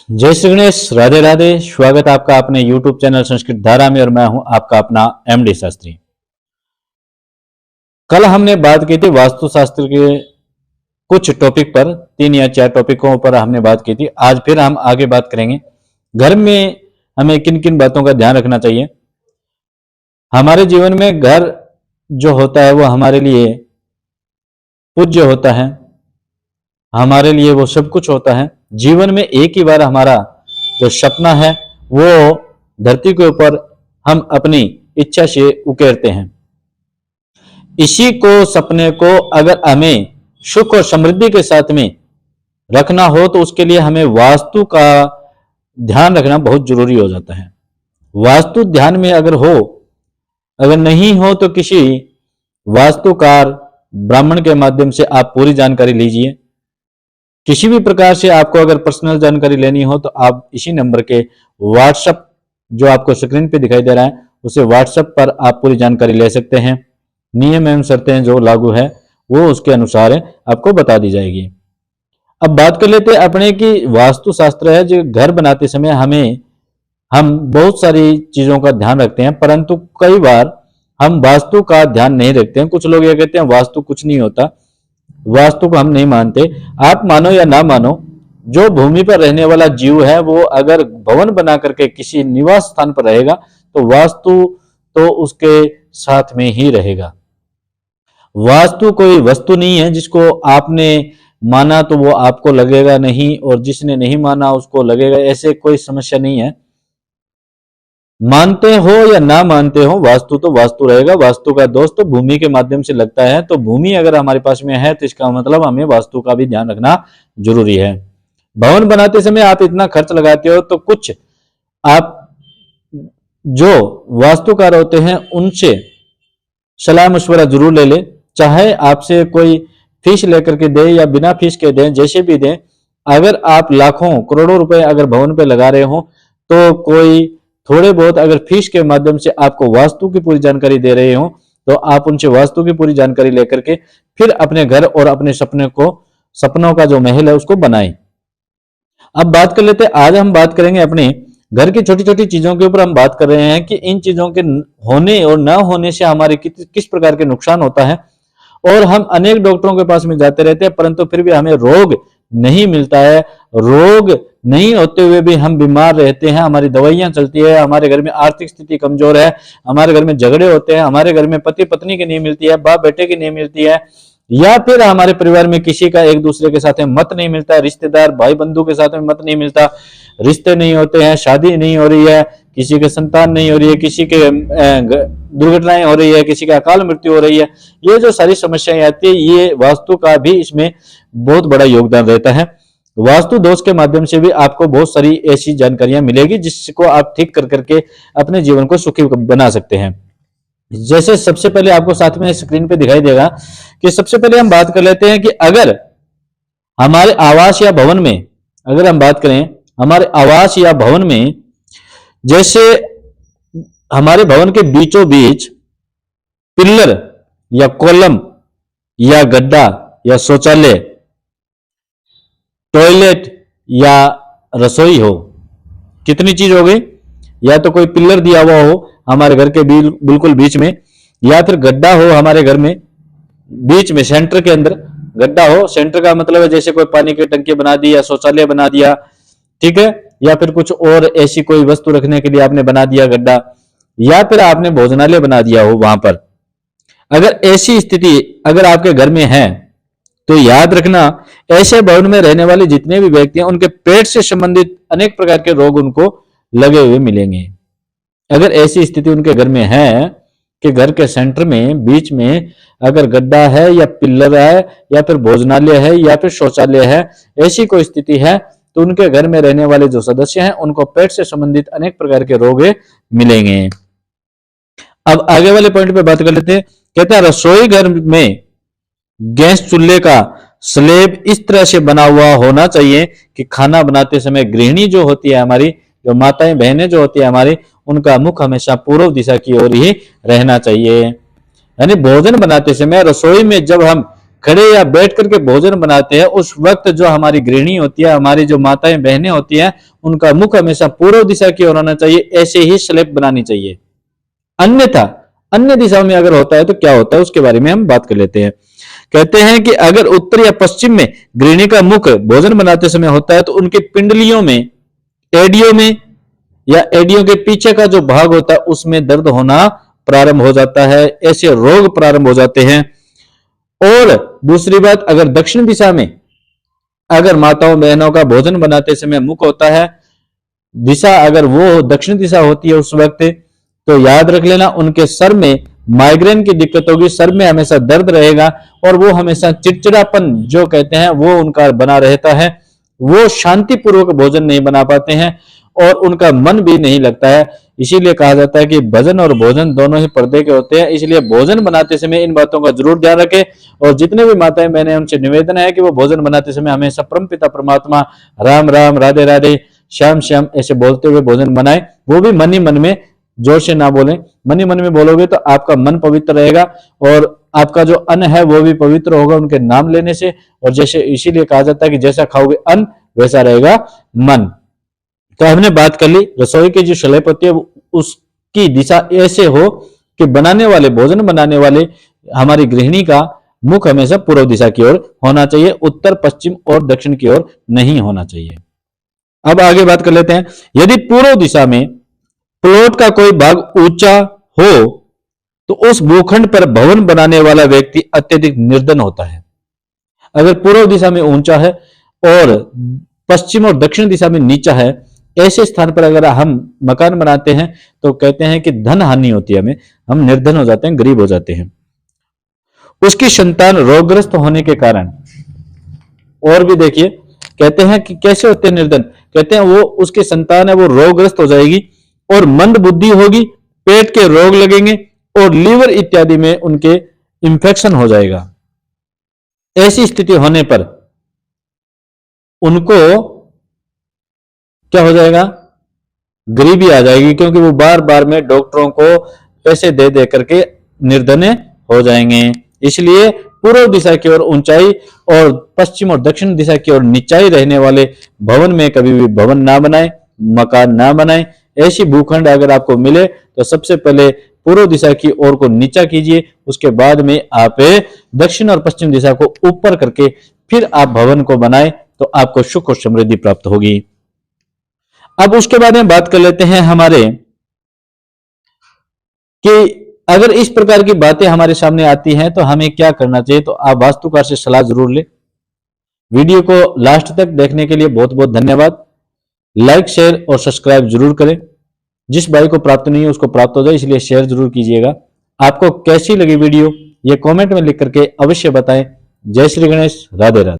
जय श्री गणेश, राधे राधे। स्वागत है आपका अपने YouTube चैनल संस्कृत धारा में और मैं हूं आपका अपना MD शास्त्री। कल हमने बात की थी वास्तुशास्त्र के कुछ टॉपिक पर, 3 या 4 टॉपिकों पर हमने बात की थी। आज फिर हम आगे बात करेंगे घर में हमें किन किन बातों का ध्यान रखना चाहिए। हमारे जीवन में घर जो होता है वो हमारे लिए पूज्य होता है, हमारे लिए वो सब कुछ होता है। जीवन में एक ही बार हमारा जो सपना है वो धरती के ऊपर हम अपनी इच्छा से उकेरते हैं। इसी को सपने को अगर हमें सुख और समृद्धि के साथ में रखना हो तो उसके लिए हमें वास्तु का ध्यान रखना बहुत जरूरी हो जाता है। वास्तु ध्यान में अगर नहीं हो तो किसी वास्तुकार ब्राह्मण के माध्यम से आप पूरी जानकारी लीजिए। किसी भी प्रकार से आपको अगर पर्सनल जानकारी लेनी हो तो आप इसी नंबर के व्हाट्सएप जो आपको स्क्रीन पे दिखाई दे रहा है उसे व्हाट्सएप पर आप पूरी जानकारी ले सकते हैं। नियम एवं शर्तें जो लागू है वो उसके अनुसार आपको बता दी जाएगी। अब बात कर लेते हैं अपने की वास्तुशास्त्र है जो घर बनाते समय हम बहुत सारी चीजों का ध्यान रखते हैं, परंतु कई बार हम वास्तु का ध्यान नहीं रखते हैं। कुछ लोग ये कहते हैं वास्तु कुछ नहीं होता, वास्तु को हम नहीं मानते। आप मानो या ना मानो, जो भूमि पर रहने वाला जीव है वो अगर भवन बना करके किसी निवास स्थान पर रहेगा तो वास्तु तो उसके साथ में ही रहेगा। वास्तु कोई वस्तु नहीं है जिसको आपने माना तो वो आपको लगेगा नहीं और जिसने नहीं माना उसको लगेगा, ऐसे कोई समस्या नहीं है। मानते हो या ना मानते हो, वास्तु तो वास्तु रहेगा। वास्तु का दोष तो भूमि के माध्यम से लगता है, तो भूमि अगर हमारे पास में है तो इसका मतलब हमें वास्तु का भी ध्यान रखना जरूरी है। भवन बनाते समय आप इतना खर्च लगाते हो तो कुछ आप जो वास्तुकार होते हैं उनसे सलाह मशवरा जरूर ले ले। चाहे आपसे कोई फीस लेकर के दे या बिना फीस के दें, जैसे भी दें। अगर आप लाखों करोड़ों रुपए अगर भवन पे लगा रहे हो तो कोई थोड़े बहुत अगर फीस के माध्यम से आपको वास्तु की पूरी जानकारी दे रहे हो तो आप उनसे वास्तु की पूरी जानकारी लेकर के फिर अपने घर और अपने सपनों का जो महल है उसको बनाएं। अब बात कर लेते हैं, आज हम बात करेंगे अपने घर की छोटी छोटी चीजों के ऊपर। हम बात कर रहे हैं कि इन चीजों के होने और न होने से हमारे किस प्रकार के नुकसान होता है। और हम अनेक डॉक्टरों के पास में जाते रहते हैं परंतु फिर भी हमें रोग नहीं मिलता है। रोग नहीं होते हुए भी हम बीमार रहते हैं, हमारी दवाइयां चलती है, हमारे घर में आर्थिक स्थिति कमजोर है, हमारे घर में झगड़े होते हैं, हमारे घर में पति पत्नी की नहीं मिलती है, बाप बेटे की नहीं मिलती है, या फिर हमारे परिवार में किसी का एक दूसरे के साथ में मत नहीं मिलता है, रिश्तेदार भाई बंधु के साथ में मत नहीं मिलता, रिश्ते नहीं होते हैं, शादी नहीं हो रही है, किसी के संतान नहीं हो रही है, किसी के दुर्घटनाएं हो रही है, किसी का अकाल मृत्यु हो रही है। ये जो सारी समस्याएं आती है ये वास्तु का भी इसमें बहुत बड़ा योगदान रहता है। वास्तु दोष के माध्यम से भी आपको बहुत सारी ऐसी जानकारियां मिलेगी जिसको आप ठीक कर करके अपने जीवन को सुखी बना सकते हैं। जैसे सबसे पहले आपको साथ में स्क्रीन पे दिखाई देगा कि सबसे पहले हम बात कर लेते हैं कि अगर हमारे आवास या भवन में, अगर हम बात करें हमारे आवास या भवन में, जैसे हमारे भवन के बीचों बीच पिल्लर या कॉलम या गड्ढा या शौचालय, टॉयलेट या रसोई हो, कितनी चीज हो गई, या तो कोई पिल्लर दिया हुआ हो हमारे घर के बिल्कुल बीच में, या फिर गड्ढा हो हमारे घर में बीच में सेंटर के अंदर गड्ढा हो। सेंटर का मतलब है जैसे कोई पानी की टंकी बना दी या शौचालय बना दिया, ठीक है, या फिर कुछ और ऐसी कोई वस्तु रखने के लिए आपने बना दिया गड्ढा, या फिर आपने भोजनालय बना दिया हो वहां पर। अगर ऐसी स्थिति अगर आपके घर में है तो याद रखना ऐसे भवन में रहने वाले जितने भी व्यक्ति हैं उनके पेट से संबंधित अनेक प्रकार के रोग उनको लगे हुए मिलेंगे। अगर ऐसी स्थिति उनके घर में है कि घर के सेंटर में बीच में अगर गड्ढा है या पिल्लर है या फिर भोजनालय है या फिर शौचालय है, ऐसी कोई स्थिति है तो उनके घर में रहने वाले जो सदस्य हैं उनको पेट से संबंधित अनेक प्रकार के रोग मिलेंगे। अब आगे वाले पॉइंट पे बात कर लेते हैं। कहते हैं रसोई घर में गैस चूल्हे का स्लेब इस तरह से बना हुआ होना चाहिए कि खाना बनाते समय गृहिणी जो होती है हमारी, जो माताएं बहनें जो होती है हमारी, उनका मुख हमेशा पूर्व दिशा की ओर ही रहना चाहिए। यानी भोजन बनाते समय रसोई में जब हम खड़े या बैठ करके भोजन बनाते हैं, उस वक्त जो हमारी गृहिणी होती है, हमारी जो माताएं बहनें होती हैं, उनका मुख हमेशा पूर्व दिशा की ओर होना चाहिए। ऐसे ही स्लेब बनानी चाहिए। अन्यथा अन्य दिशाओं में अगर होता है तो क्या होता है, उसके बारे में हम बात कर लेते हैं। कहते हैं कि अगर उत्तर या पश्चिम में गृहिणी का मुख भोजन बनाते समय होता है तो उनके पिंडलियों में, एडियो में या एडियो के पीछे का जो भाग होता है उसमें दर्द होना प्रारंभ हो जाता है। ऐसे रोग प्रारंभ हो जाते हैं। और दूसरी बात, अगर दक्षिण दिशा में अगर माताओं बहनों का भोजन बनाते समय मुख होता है, दिशा अगर वो दक्षिण दिशा होती है उस वक्त, तो याद रख लेना उनके सर में माइग्रेन की दिक्कत होगी, सर में हमेशा दर्द रहेगा और वो हमेशा चिड़चिड़ापन जो कहते हैं वो उनका बना रहता है। वो शांतिपूर्वक भोजन नहीं बना पाते हैं और उनका मन भी नहीं लगता है। इसीलिए कहा जाता है कि भजन और भोजन दोनों ही पर्दे के होते हैं। इसलिए भोजन बनाते समय इन बातों का जरूर ध्यान रखें। और जितने भी माताएं मैंने उनसे निवेदन है कि वो भोजन बनाते समय हमेशा परमपिता परमात्मा, राम राम, राधे राधे, श्याम श्याम ऐसे बोलते हुए भोजन बनाए। वो भी मन ही मन में, जोर से ना बोलें। मन ही मन में बोलोगे तो आपका मन पवित्र रहेगा और आपका जो अन्न है वो भी पवित्र होगा उनके नाम लेने से। और जैसे इसीलिए कहा जाता है कि जैसा खाओगे अन्न वैसा रहेगा मन। तो हमने बात कर ली रसोई की जो स्लेब होती है उसकी दिशा ऐसे हो कि बनाने वाले, भोजन बनाने वाले हमारी गृहिणी का मुख हमेशा पूर्व दिशा की ओर होना चाहिए, उत्तर, पश्चिम और दक्षिण की ओर नहीं होना चाहिए। अब आगे बात कर लेते हैं। यदि पूर्व दिशा में प्लॉट का कोई भाग ऊंचा हो तो उस भूखंड पर भवन बनाने वाला व्यक्ति अत्यधिक निर्धन होता है। अगर पूर्व दिशा में ऊंचा है और पश्चिम और दक्षिण दिशा में नीचा है, ऐसे स्थान पर अगर हम मकान बनाते हैं तो कहते हैं कि धन हानि होती है, हमें, हम निर्धन हो जाते हैं, गरीब हो जाते हैं। उसकी संतान रोगग्रस्त होने के कारण, और भी देखिए कहते हैं कि कैसे होते हैं निर्धन, कहते हैं वो उसकी संतान है वो रोगग्रस्त हो जाएगी और मंद बुद्धि होगी, पेट के रोग लगेंगे और लीवर इत्यादि में उनके इंफेक्शन हो जाएगा। ऐसी स्थिति होने पर उनको क्या हो जाएगा, गरीबी आ जाएगी, क्योंकि वो बार बार में डॉक्टरों को पैसे दे दे करके निर्धन हो जाएंगे। इसलिए पूर्व दिशा की ओर ऊंचाई और पश्चिम और दक्षिण दिशा की ओर निचाई रहने वाले भवन में कभी भी भवन ना बनाए, मकान ना बनाए। ऐसी भूखंड अगर आपको मिले तो सबसे पहले पूर्व दिशा की ओर को नीचा कीजिए, उसके बाद में आप दक्षिण और पश्चिम दिशा को ऊपर करके फिर आप भवन को बनाए तो आपको सुख और समृद्धि प्राप्त होगी। अब उसके बाद में बात कर लेते हैं हमारे कि अगर इस प्रकार की बातें हमारे सामने आती हैं तो हमें क्या करना चाहिए। तो आप वास्तुकार से सलाह जरूर लें। वीडियो को लास्ट तक देखने के लिए बहुत बहुत धन्यवाद। लाइक, शेयर और सब्सक्राइब जरूर करें। जिस भाई को प्राप्त नहीं है उसको प्राप्त हो जाए, इसलिए शेयर जरूर कीजिएगा। आपको कैसी लगी वीडियो ये कमेंट में लिख करके अवश्य बताएं। जय श्री गणेश, राधे राधे।